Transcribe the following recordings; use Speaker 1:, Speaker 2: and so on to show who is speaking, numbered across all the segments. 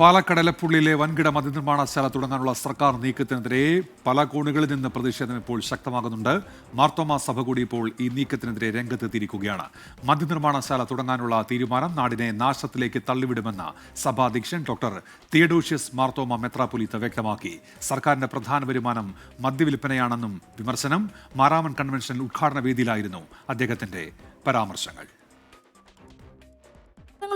Speaker 1: പാലക്കാട് എലപ്പുള്ളിയിലെ വൻകിട മദ്യനിർമ്മാണശാല തുടങ്ങാനുള്ള സർക്കാർ നീക്കത്തിനെതിരെ പല കോണുകളിൽ നിന്ന് പ്രതിഷേധം ഇപ്പോൾ ശക്തമാകുന്നുണ്ട്. മാർത്തോമാ സഭ കൂടി ഇപ്പോൾ ഈ നീക്കത്തിനെതിരെ രംഗത്തെത്തിയിരിക്കുകയാണ്. മദ്യനിർമ്മാണശാല തുടങ്ങാനുള്ള തീരുമാനം നാടിനെ നാശത്തിലേക്ക് തള്ളിവിടുമെന്ന് സഭാധ്യക്ഷൻ ഡോക്ടർ തിയഡോഷ്യസ് മാർത്തോമാ മെത്രാപ്പൊലീത്ത വ്യക്തമാക്കി. സർക്കാരിന്റെ പ്രധാന വരുമാനം മദ്യവിൽപ്പനയാണെന്നും വിമർശനം. മാരാമൺ കൺവെൻഷൻ ഉദ്ഘാടന വേദിയിലായിരുന്നു അദ്ദേഹത്തിന്റെ പരാമർശങ്ങൾ.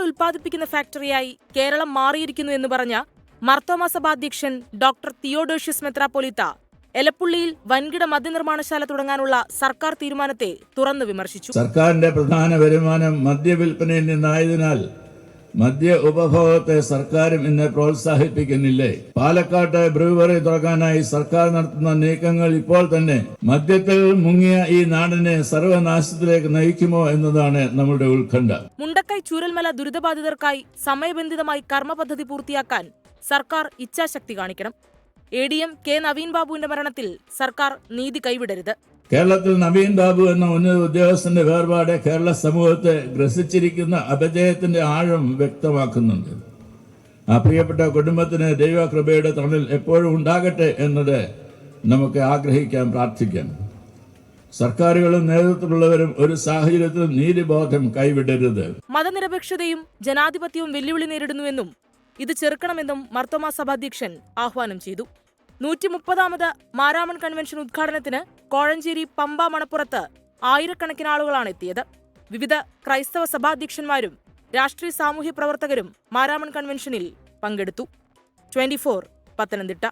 Speaker 2: ഉൽപ്പാദിപ്പിക്കുന്ന ഫാക്ടറിയായി കേരളം മാറിയിരിക്കുന്നു എന്ന് പറഞ്ഞ മാർത്തോമാ സഭാധ്യക്ഷൻ ഡോക്ടർ തിയോഡോഷ്യസ് മെത്രാപ്പൊലീത്ത എലപ്പുള്ളിയിൽ വൻകിട മദ്യനിർമ്മാണശാല തുടങ്ങാനുള്ള സർക്കാർ തീരുമാനത്തെ തുറന്നു വിമർശിച്ചു.
Speaker 3: സർക്കാരിന്റെ പ്രധാന വരുമാനം മദ്യവിൽപ്പനയിൽ നിന്നായതിനാൽ മദ്യ ഉപഭോഗത്തെ സർക്കാരും ഇന്ന് പ്രോത്സാഹിപ്പിക്കുന്നില്ലേ? പാലക്കാട്ട് ബ്രൂവറി തുറക്കാനായി സർക്കാർ നടത്തുന്ന നീക്കങ്ങൾ ഇപ്പോൾ തന്നെ മദ്യത്തിൽ മുങ്ങിയ ഈ നാടിനെ സർവനാശത്തിലേക്ക് നയിക്കുമോ എന്നതാണ് നമ്മുടെ ഉത്കണ്ഠ.
Speaker 2: മുണ്ടക്കൈ ചൂരൽമല ദുരിതബാധിതർക്കായി സമയബന്ധിതമായി കർമ്മ പദ്ധതി പൂർത്തിയാക്കാൻ സർക്കാർ ഇച്ഛാശക്തി കാണിക്കണം. ADM കെ നവീൻ ബാബുവിന്റെ മരണത്തിൽ സർക്കാർ നീതി കൈവിടരുത്.
Speaker 3: കേരളത്തിൽ നവീൻ ബാബു എന്ന ഉന്നത ഉദ്യോഗസ്ഥന്റെ വേർപാട് കേരള സമൂഹത്തെ ഗ്രസിച്ചിരിക്കുന്ന അപജയത്തിന്റെ ആഴം വ്യക്തമാക്കുന്നുണ്ട്. ആ പ്രിയപ്പെട്ട കുടുംബത്തിന് ദൈവകൃപയുടെ തണൽ എപ്പോഴും ഉണ്ടാകട്ടെ എന്നത് നമുക്ക് ആഗ്രഹിക്കാം, പ്രാർത്ഥിക്കാം. സർക്കാരുകളും നേതൃത്വമുള്ളവരും ഒരു സാഹചര്യത്തിൽ നീതിബോധം കൈവിടരുത്.
Speaker 2: മതനിരപേക്ഷതയും ജനാധിപത്യവും വെല്ലുവിളി നേരിടുന്നുവെന്നും ഇത് ചെറുക്കണമെന്നും മാർത്തോമാ സഭാധ്യക്ഷൻ ആഹ്വാനം ചെയ്തു. 130ാമത് മാരാമൺ കൺവെൻഷൻ ഉദ്ഘാടനത്തിന് കോഴഞ്ചേരി പമ്പ മണപ്പുറത്ത് ആയിരക്കണക്കിന് ആളുകളാണ് എത്തിയത്. വിവിധ ക്രൈസ്തവ സഭാധ്യക്ഷന്മാരും രാഷ്ട്രീയ സാമൂഹ്യ പ്രവർത്തകരും മാരാമൺ കൺവെൻഷനിൽ പങ്കെടുത്തു. 24 പത്തനംതിട്ട.